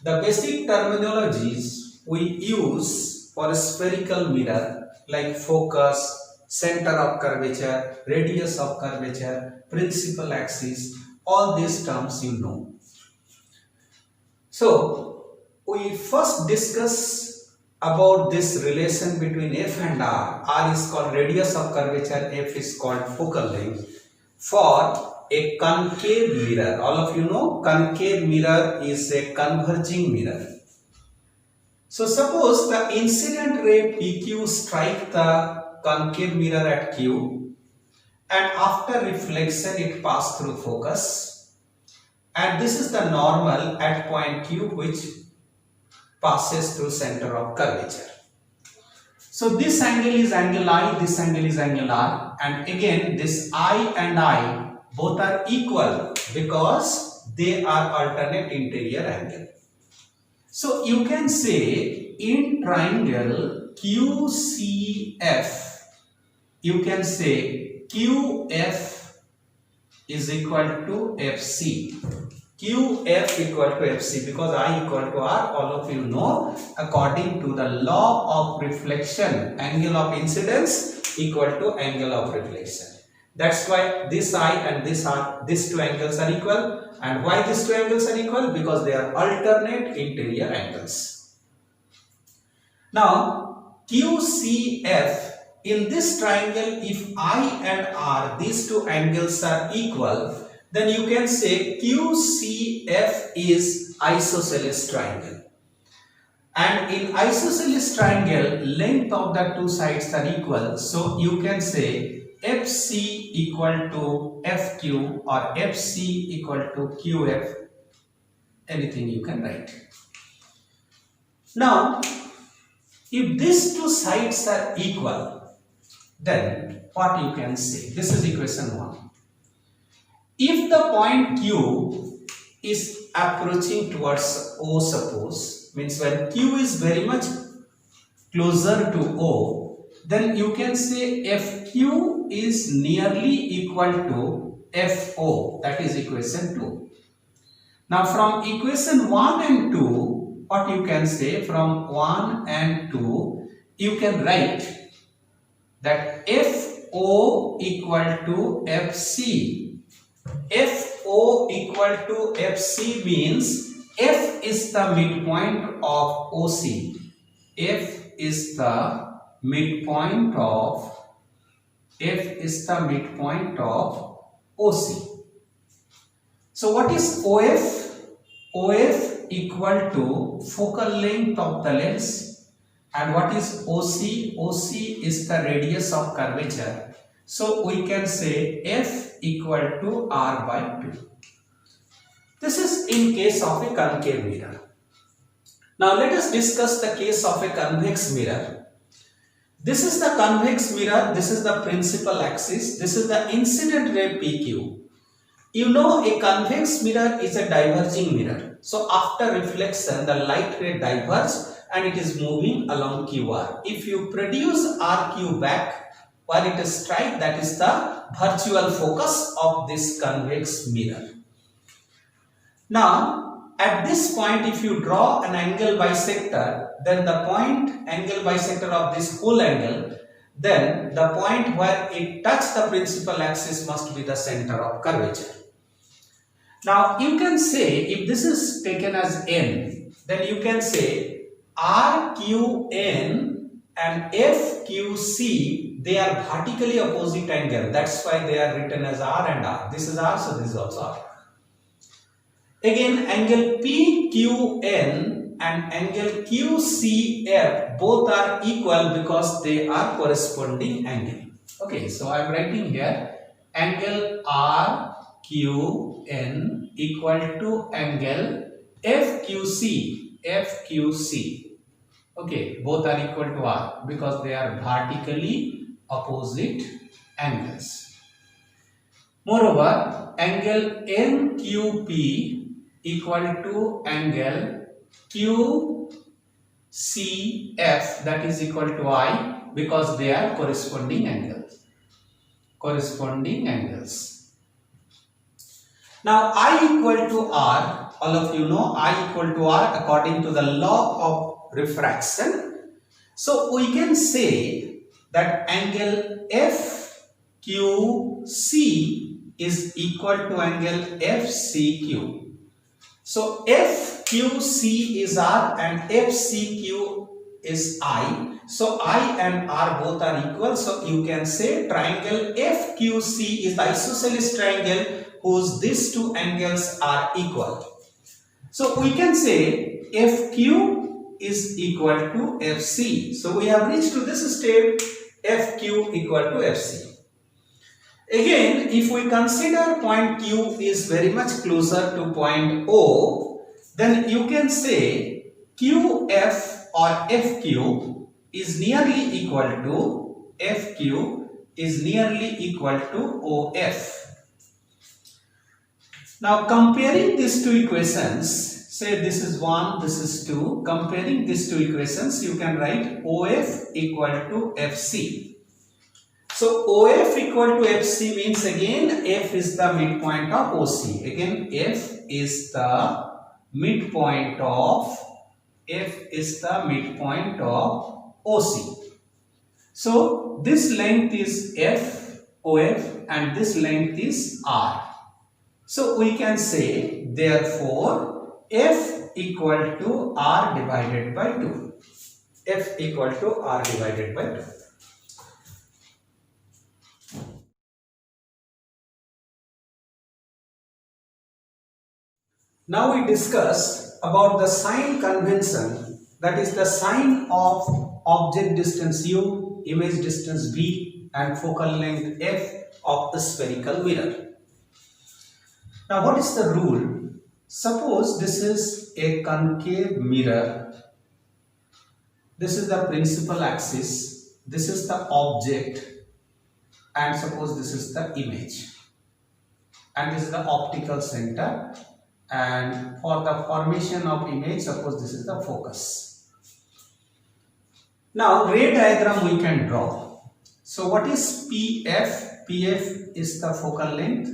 The basic terminologies we use for a spherical mirror like focus, center of curvature, radius of curvature, principal axis, all these terms you know. So we first discuss about this relation between f and r. R is called radius of curvature, f is called focal length. For a concave mirror, all of you know concave mirror is a converging mirror. So suppose the incident ray PQ strike the concave mirror at Q, and after reflection it pass through focus, and this is the normal at point Q which passes through center of curvature. So this angle is angle I, this angle is angle R, and again this I and I both are equal because they are alternate interior angle. So you can say in triangle QCF, you can say QF is equal to FC. QF equal to FC because I equal to R, all of you know, according to the law of reflection, angle of incidence equal to angle of reflection. That's why this I and these two angles are equal. And why these two angles are equal? Because they are alternate interior angles. Now QCF, in this triangle, if I and R, these two angles are equal, then you can say QCF is isosceles triangle. And in isosceles triangle, length of the two sides are equal. So you can say FC equal to FQ or FC equal to QF. Anything you can write. Now, if these two sides are equal, then what you can say? This is equation 1. If the point Q is approaching towards O, suppose, means when Q is very much closer to O, then you can say FQ is nearly equal to FO, that is equation 2. Now from equation 1 and 2, what you can say, from 1 and 2, you can write that FO equal to FC. FO equal to FC means F is the midpoint of OC. F is the midpoint of OC. So what is OF? OF equal to focal length of the lens. And what is OC? OC is the radius of curvature. So we can say F equal to R by 2. This is in case of a concave mirror. Now let us discuss the case of a convex mirror. This is the convex mirror, this is the principal axis, this is the incident ray PQ. You know a convex mirror is a diverging mirror. So after reflection the light ray diverges and it is moving along QR. If you produce RQ back while it is strike, that is the virtual focus of this convex mirror. Now at this point if you draw an angle bisector, then the point angle bisector of this whole angle, then the point where it touches the principal axis must be the center of curvature. Now you can say, if this is taken as N, then you can say RQN and FQC, they are vertically opposite angle. That's why they are written as R and R. This is R, so this is also R. Again, angle PQN and angle QCF both are equal because they are corresponding angle. Okay, so I am writing here angle RQN equal to angle FQC. Okay, both are equal to R because they are vertically opposite angles. Moreover, angle NQP equal to angle QCF, that is equal to I, because they are corresponding angles. Now I equal to r, all of you know I equal to r according to the law of refraction. So we can say that angle FQC is equal to angle FCQ. So FQC is r and FCQ is I. So I and R both are equal. So you can say triangle FQC is the isosceles triangle whose these two angles are equal. So we can say FQ is equal to FC. So we have reached to this step, FQ equal to FC. Again, if we consider point Q is very much closer to point O, then you can say QF or FQ is nearly equal to FQ is nearly equal to OF. Now comparing these two equations, say this is 1, this is 2, comparing these two equations you can write OF equal to FC. So OF equal to FC means again F is the midpoint of OC. Again F is the midpoint of OC. So this length is OF and this length is R. So we can say therefore F equal to R divided by 2. F equal to R divided by 2. Now we discuss about the sign convention, that is the sign of object distance U, image distance B and focal length F of the spherical mirror. Now what is the rule? Suppose this is a concave mirror. This is the principal axis, this is the object and suppose this is the image and this is the optical center. And for the formation of image, suppose this is the focus. Now ray diagram we can draw. So what is PF? PF is the focal length.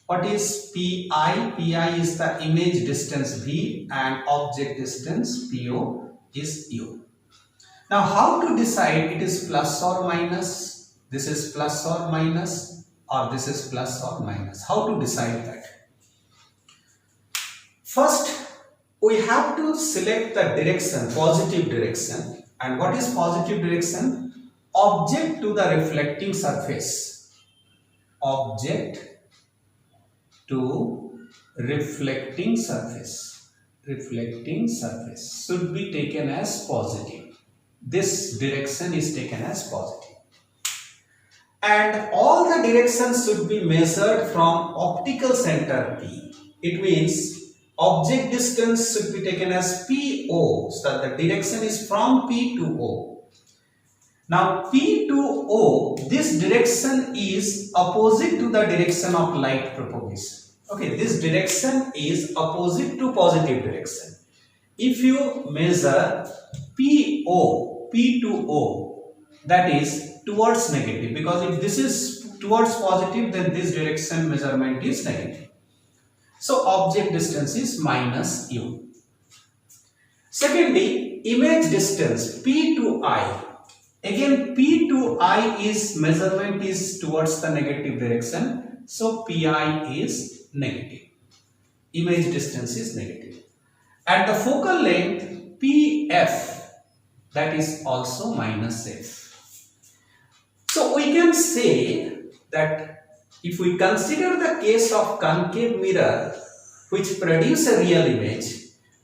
What is PI? PI is the image distance V and object distance PO is U. Now how to decide it is plus or minus? This is plus or minus or this is plus or minus? How to decide that? First, we have to select the direction, positive direction. And what is positive direction? Object to the reflecting surface. Object to reflecting surface. Reflecting surface should be taken as positive. This direction is taken as positive. And all the directions should be measured from optical center P. It means object distance should be taken as PO, so that the direction is from P to O. Now P to O, this direction is opposite to the direction of light propagation. Okay, this direction is opposite to positive direction. If you measure PO, P to O, that is towards negative, because if this is towards positive, then this direction measurement is negative. So object distance is minus U. Secondly, image distance P to I. Again P to I is measurement is towards the negative direction. So PI is negative. Image distance is negative. At the focal length PF, that is also minus F. So we can say that if we consider the case of concave mirror which produce a real image,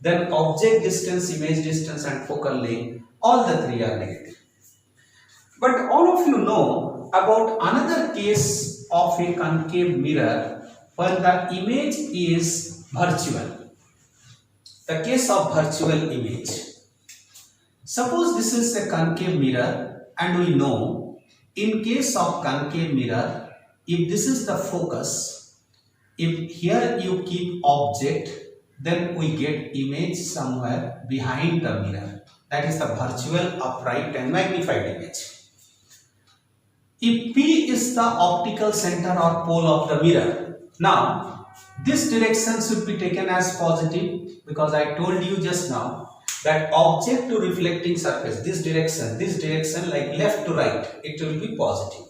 then object distance, image distance and focal length, all the three are negative. But all of you know about another case of a concave mirror when the image is virtual. The case of virtual image. Suppose this is a concave mirror and we know in case of concave mirror, if this is the focus, if here you keep object, then we get image somewhere behind the mirror. That is the virtual upright and magnified image. If P is the optical center or pole of the mirror, now This direction should be taken as positive because I told you just now that object to reflecting surface, this direction like left to right, it will be positive.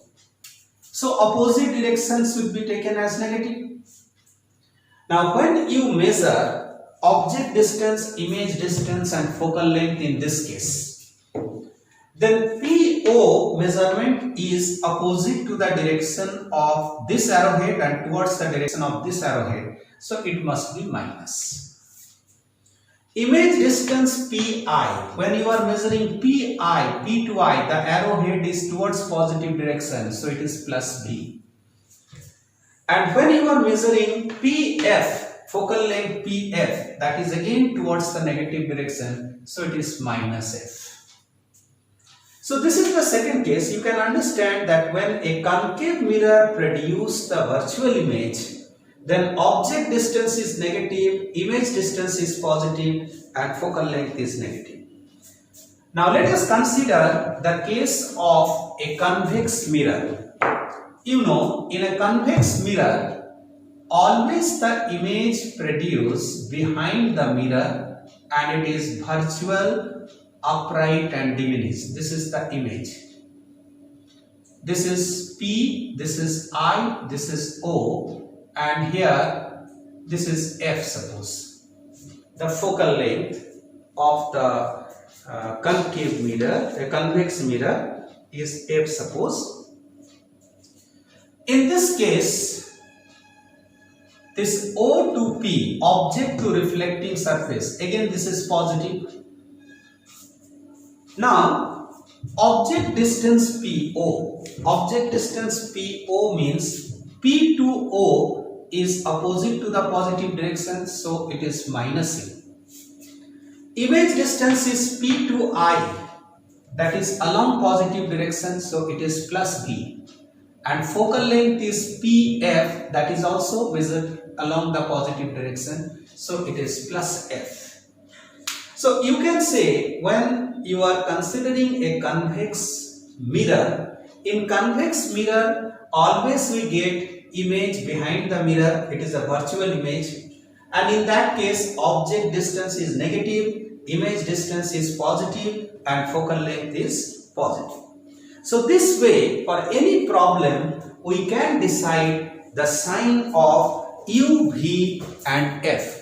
So opposite direction should be taken as negative. Now when you measure object distance, image distance and focal length in this case, then PO measurement is opposite to the direction of this arrowhead and towards the direction of this arrowhead. So it must be minus. Image distance PI, when you are measuring PI, P to I, the arrowhead is towards positive direction, so it is plus B. And when you are measuring PF, focal length PF, that is again towards the negative direction, so it is minus F. So this is the second case. You can understand that when a concave mirror produces the virtual image, then object distance is negative, image distance is positive and focal length is negative. Now let us consider the case of a convex mirror. You know, in a convex mirror, always the image produced behind the mirror and it is virtual, upright and diminished. This is the image. This is P, this is I, this is O. And here this is F, suppose. The focal length of the concave mirror, a convex mirror is F, suppose. In this case, this O to P, object to reflecting surface, again this is positive. Now object distance PO, object distance PO means P to O is opposite to the positive direction, so it is minus A. Image distance is P to I, that is along positive direction, so it is plus B. And focal length is PF, that is also measured along the positive direction, so it is plus F. So you can say when you are considering a convex mirror, in convex mirror always we get image behind the mirror, it is a virtual image, and in that case object distance is negative, image distance is positive and focal length is positive. So this way, for any problem we can decide the sign of U, V and F.